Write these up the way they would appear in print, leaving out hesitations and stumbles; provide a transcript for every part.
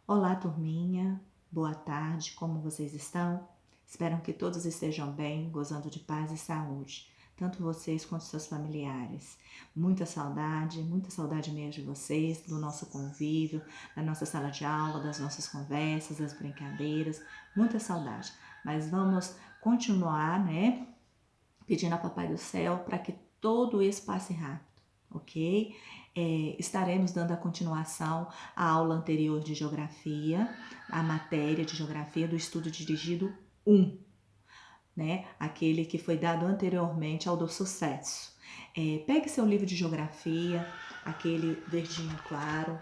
Olá, turminha. Boa tarde, como vocês estão? Espero que todos estejam bem, gozando de paz e saúde, tanto vocês quanto seus familiares. Muita saudade mesmo de vocês, do nosso convívio, da nossa sala de aula, das nossas conversas, das brincadeiras, muita saudade. Mas vamos continuar, né, pedindo a Papai do Céu para que tudo isso passe rápido, ok? Estaremos dando a continuação à aula anterior de Geografia, a matéria de Geografia do estudo dirigido 1, né? Aquele que foi dado anteriormente ao do sucesso. Pegue seu livro de Geografia, aquele verdinho claro,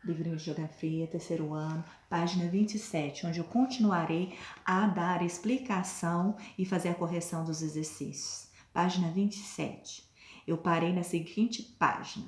livrinho de Geografia, terceiro ano, página 27, onde eu continuarei a dar explicação e fazer a correção dos exercícios. Página 27. Eu parei na seguinte página.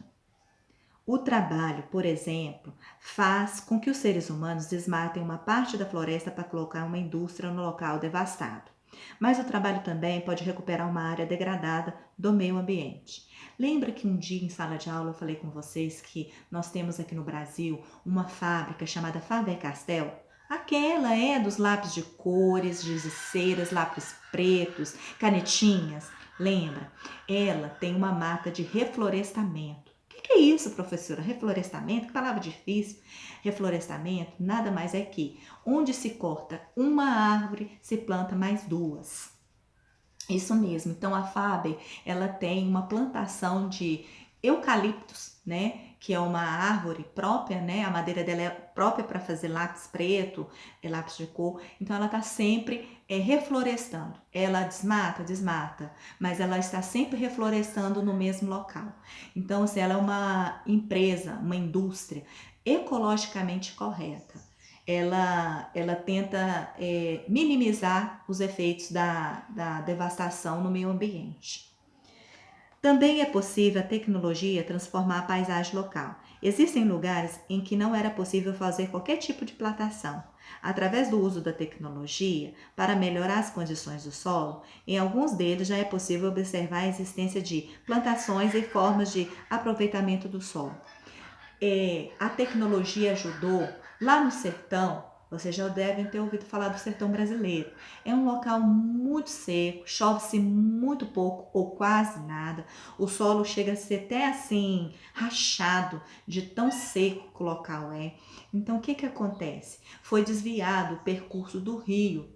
O trabalho, por exemplo, faz com que os seres humanos desmatem uma parte da floresta para colocar uma indústria no local devastado. Mas o trabalho também pode recuperar uma área degradada do meio ambiente. Lembra que um dia em sala de aula eu falei com vocês que nós temos aqui no Brasil uma fábrica chamada Faber-Castell? Aquela é dos lápis de cores, giz de ceras, lápis pretos, canetinhas. Lembra? Ela tem uma marca de reflorestamento. O que é isso, professora? Reflorestamento? Que palavra difícil. Reflorestamento nada mais é que onde se corta uma árvore, se planta mais duas. Isso mesmo. Então a Faber, ela tem uma plantação de eucaliptos, né? Que é uma árvore própria, né? A madeira dela é própria para fazer lápis preto, lápis de cor. Então ela está sempre reflorestando. Ela desmata, mas ela está sempre reflorestando no mesmo local. Então, assim, ela é uma empresa, uma indústria ecologicamente correta. Ela tenta minimizar os efeitos da devastação no meio ambiente. Também é possível a tecnologia transformar a paisagem local. Existem lugares em que não era possível fazer qualquer tipo de plantação. Através do uso da tecnologia para melhorar as condições do solo, em alguns deles já é possível observar a existência de plantações e formas de aproveitamento do solo. A tecnologia ajudou lá no sertão. Vocês já devem ter ouvido falar do sertão brasileiro. É um local muito seco, chove-se muito pouco ou quase nada. O solo chega a ser até assim rachado de tão seco que o local é. Então o que acontece? Foi desviado o percurso do rio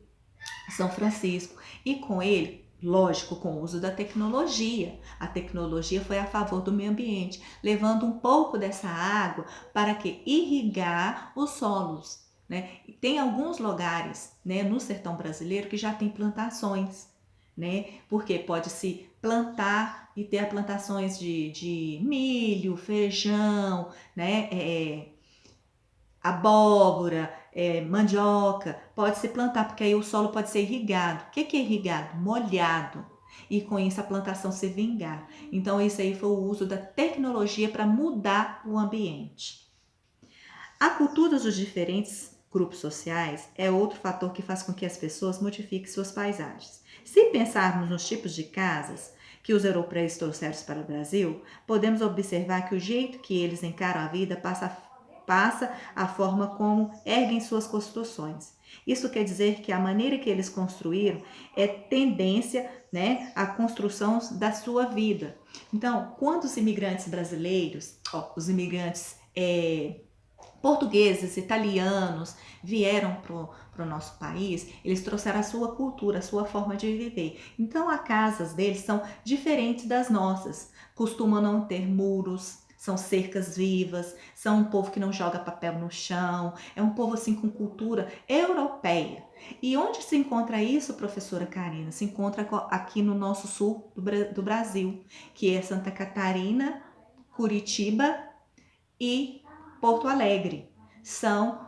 São Francisco e com ele, lógico, com o uso da tecnologia. A tecnologia foi a favor do meio ambiente, levando um pouco dessa água para que irrigar os solos, né? Tem alguns lugares, né, no sertão brasileiro que já tem plantações, né? Porque pode se plantar e ter plantações de milho, feijão, né? Abóbora, mandioca, pode se plantar, porque aí o solo pode ser irrigado. O que é irrigado? Molhado. E com isso a plantação se vingar. Então, isso aí foi o uso da tecnologia para mudar o ambiente. A cultura dos diferentes grupos sociais é outro fator que faz com que as pessoas modifiquem suas paisagens. Se pensarmos nos tipos de casas que os europeus trouxeram para o Brasil, podemos observar que o jeito que eles encaram a vida passa a forma como erguem suas construções. Isso quer dizer que a maneira que eles construíram é tendência, né, à construção da sua vida. Então, quando os imigrantes brasileiros, os imigrantes portugueses, italianos vieram para o nosso país, eles trouxeram a sua cultura, a sua forma de viver. Então, as casas deles são diferentes das nossas. Costumam não ter muros, são cercas vivas, são um povo que não joga papel no chão, é um povo assim com cultura europeia. E onde se encontra isso, professora Karina? Se encontra aqui no nosso sul do Brasil, que é Santa Catarina, Curitiba e Porto Alegre. São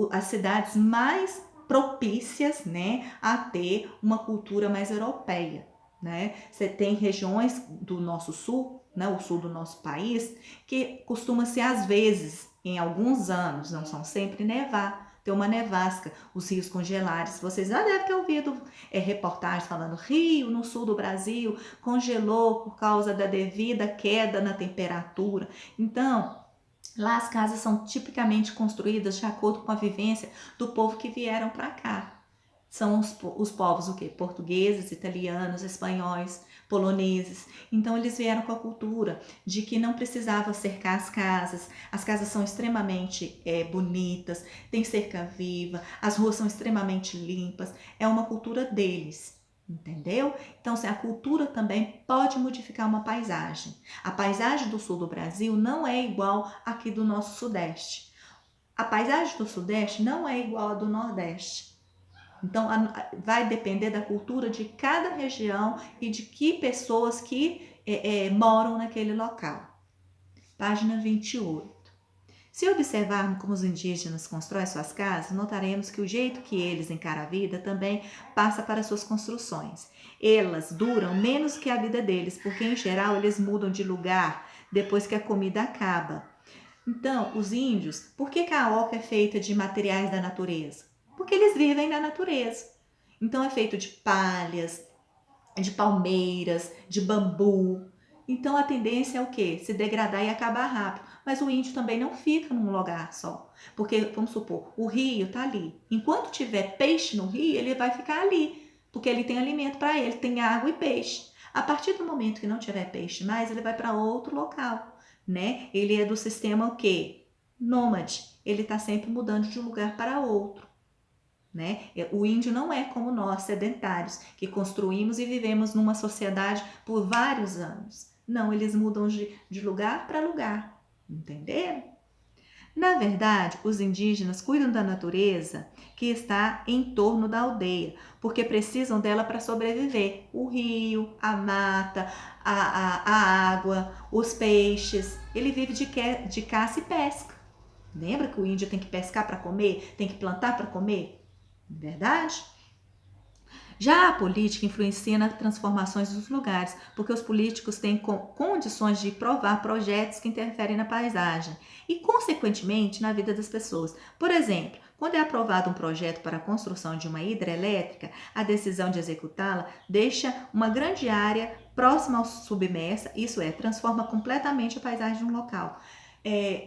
as cidades mais propícias, né, a ter uma cultura mais europeia, né? Você tem regiões do nosso sul, né, o sul do nosso país, que costuma ser às vezes, em alguns anos, não são sempre, nevar, ter uma nevasca, os rios congelares. Vocês já devem ter ouvido reportagens falando Rio, no sul do Brasil, congelou por causa da devida queda na temperatura. Então, Lá as casas são tipicamente construídas de acordo com a vivência do povo que vieram para cá. São os povos o quê? Portugueses, italianos, espanhóis, poloneses. Então eles vieram com a cultura de que não precisava cercar as casas são extremamente bonitas, tem cerca viva, as ruas são extremamente limpas, é uma cultura deles. Entendeu? Então, assim, a cultura também pode modificar uma paisagem. A paisagem do sul do Brasil não é igual aqui do nosso sudeste. A paisagem do sudeste não é igual à do nordeste. Então, vai depender da cultura de cada região e de que pessoas que moram naquele local. Página 28. Se observarmos como os indígenas constroem suas casas, notaremos que o jeito que eles encaram a vida também passa para suas construções. Elas duram menos que a vida deles, porque em geral eles mudam de lugar depois que a comida acaba. Então, os índios, por que a oca é feita de materiais da natureza? Porque eles vivem na natureza. Então, é feito de palhas, de palmeiras, de bambu. Então, a tendência é o quê? Se degradar e acabar rápido. Mas o índio também não fica num lugar só. Porque, vamos supor, o rio está ali. Enquanto tiver peixe no rio, ele vai ficar ali. Porque ele tem alimento para ele, tem água e peixe. A partir do momento que não tiver peixe mais, ele vai para outro local, né? Ele é do sistema o quê? Nômade. Ele está sempre mudando de um lugar para outro. Né? O índio não é como nós, sedentários, que construímos e vivemos numa sociedade por vários anos. Não, eles mudam de lugar para lugar, entenderam? Na verdade, os indígenas cuidam da natureza que está em torno da aldeia, porque precisam dela para sobreviver. O rio, a mata, a água, os peixes. Ele vive de caça e pesca. Lembra que o índio tem que pescar para comer, tem que plantar para comer? Verdade? Já a política influencia nas transformações dos lugares, porque os políticos têm condições de provar projetos que interferem na paisagem e, consequentemente, na vida das pessoas. Por exemplo, quando é aprovado um projeto para a construção de uma hidrelétrica, a decisão de executá-la deixa uma grande área próxima ao submersa, isso é, transforma completamente a paisagem de um local.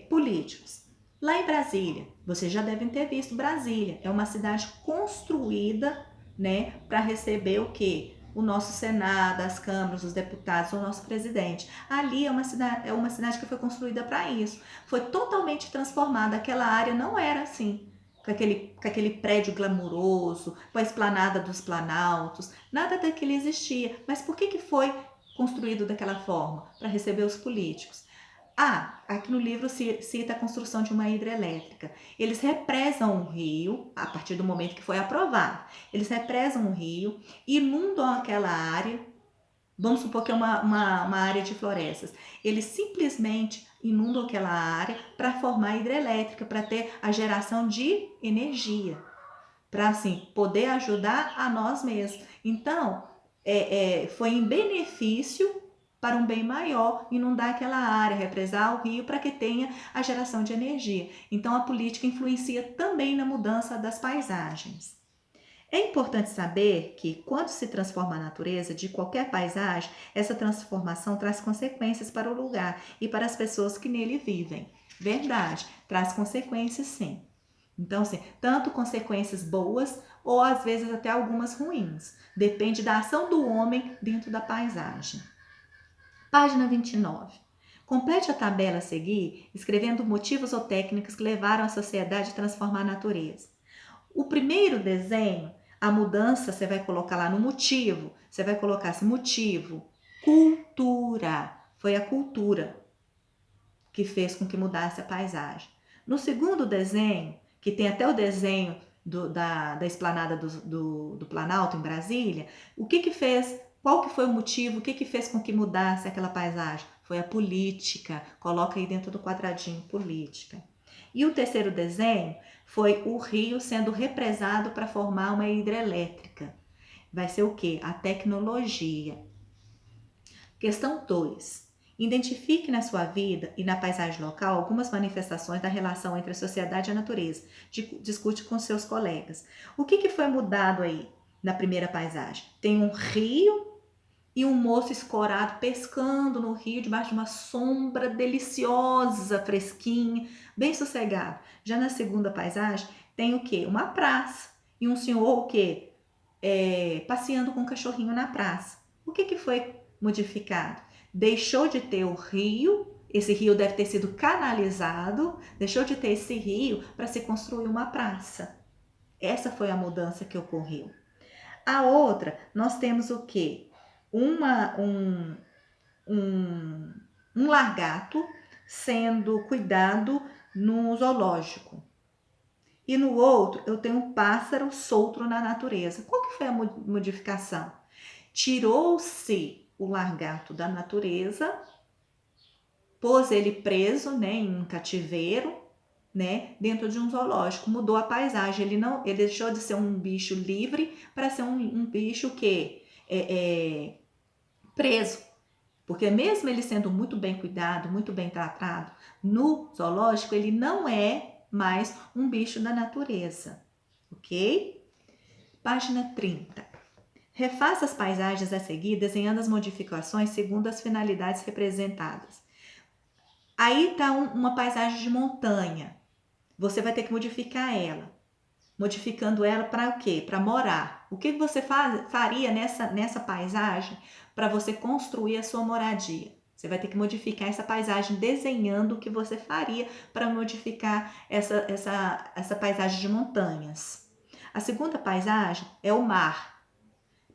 Políticos. Lá em Brasília, vocês já devem ter visto Brasília, é uma cidade construída, né, para receber o quê? O nosso Senado, as câmaras, os deputados, o nosso presidente. Ali é uma cidade que foi construída para isso. Foi totalmente transformada. Aquela área não era assim, com aquele prédio glamuroso, com a esplanada dos planaltos, nada daquilo existia. Mas por que foi construído daquela forma? Para receber os políticos. Aqui no livro cita a construção de uma hidrelétrica. Eles represam o rio, a partir do momento que foi aprovado. Eles represam o rio, inundam aquela área, vamos supor que é uma área de florestas. Eles simplesmente inundam aquela área para formar hidrelétrica, para ter a geração de energia, para assim poder ajudar a nós mesmos. Então, foi em benefício para um bem maior, inundar aquela área, represar o rio para que tenha a geração de energia. Então, a política influencia também na mudança das paisagens. É importante saber que, quando se transforma a natureza de qualquer paisagem, essa transformação traz consequências para o lugar e para as pessoas que nele vivem. Verdade, traz consequências sim. Então, assim, tanto consequências boas ou às vezes até algumas ruins. Depende da ação do homem dentro da paisagem. Página 29. Complete a tabela a seguir, escrevendo motivos ou técnicas que levaram a sociedade a transformar a natureza. O primeiro desenho, a mudança, você vai colocar lá no motivo, você vai colocar esse motivo, cultura. Foi a cultura que fez com que mudasse a paisagem. No segundo desenho, que tem até o desenho da esplanada do Planalto em Brasília, o que fez? Qual que foi o motivo? O que fez com que mudasse aquela paisagem? Foi a política. Coloca aí dentro do quadradinho política. E o terceiro desenho foi o rio sendo represado para formar uma hidrelétrica. Vai ser o quê? A tecnologia. Questão 2. Identifique na sua vida e na paisagem local algumas manifestações da relação entre a sociedade e a natureza. Discute com seus colegas. O que foi mudado aí na primeira paisagem? Tem um rio e um moço escorado pescando no rio debaixo de uma sombra deliciosa, fresquinha, bem sossegado. Já na segunda paisagem tem o quê? Uma praça e um senhor o quê? Passeando com um cachorrinho na praça. O que foi modificado? Deixou de ter o rio, esse rio deve ter sido canalizado, deixou de ter esse rio para se construir uma praça. Essa foi a mudança que ocorreu. A outra, nós temos o quê? Um lagarto sendo cuidado no zoológico. E no outro, eu tenho um pássaro solto na natureza. Qual que foi a modificação? Tirou-se o lagarto da natureza, pôs ele preso, né, em um cativeiro, né, dentro de um zoológico. Mudou a paisagem. Ele deixou de ser um bicho livre para ser um bicho que preso. Porque mesmo ele sendo muito bem cuidado, muito bem tratado no zoológico, ele não é mais um bicho da natureza, ok? Página 30. Refaça as paisagens a seguir, desenhando as modificações segundo as finalidades representadas. Aí está uma paisagem de montanha. Você vai ter que modificar ela. Modificando ela para o quê? Para morar. O que você faria nessa paisagem para você construir a sua moradia? Você vai ter que modificar essa paisagem desenhando o que você faria para modificar essa paisagem de montanhas. A segunda paisagem é o mar.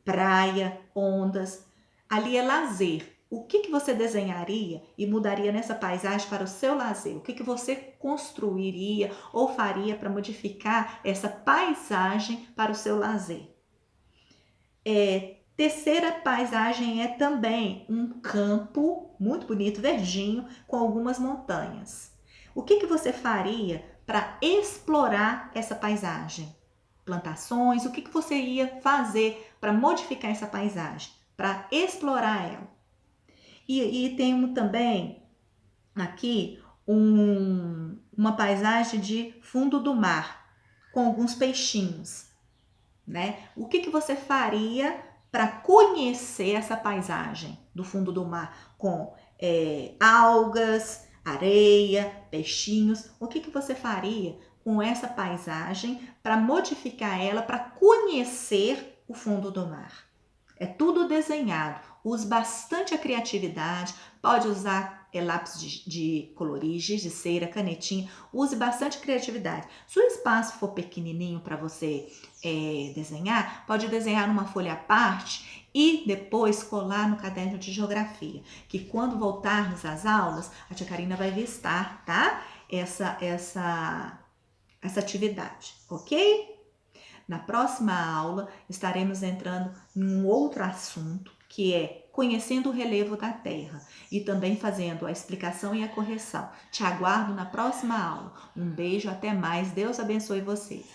Praia, ondas. Ali é lazer. O que você desenharia e mudaria nessa paisagem para o seu lazer? O que você construiria ou faria para modificar essa paisagem para o seu lazer? Terceira paisagem é também um campo muito bonito, verdinho, com algumas montanhas. O que você faria para explorar essa paisagem? Plantações, o que você ia fazer para modificar essa paisagem, para explorar ela? E tem também aqui uma paisagem de fundo do mar, com alguns peixinhos, né? O que você faria para conhecer essa paisagem do fundo do mar com algas, areia, peixinhos? O que você faria com essa paisagem para modificar ela, para conhecer o fundo do mar? É tudo desenhado. Use bastante a criatividade. Pode usar lápis de colorir, giz de cera, canetinha. Use bastante criatividade. Se o espaço for pequenininho para você desenhar, pode desenhar numa folha à parte e depois colar no caderno de geografia. Que quando voltarmos às aulas, a tia Karina vai vistar, tá? Essa atividade, ok? Na próxima aula, estaremos entrando em um outro assunto, que é conhecendo o relevo da Terra e também fazendo a explicação e a correção. Te aguardo na próxima aula. Um beijo, até mais. Deus abençoe vocês.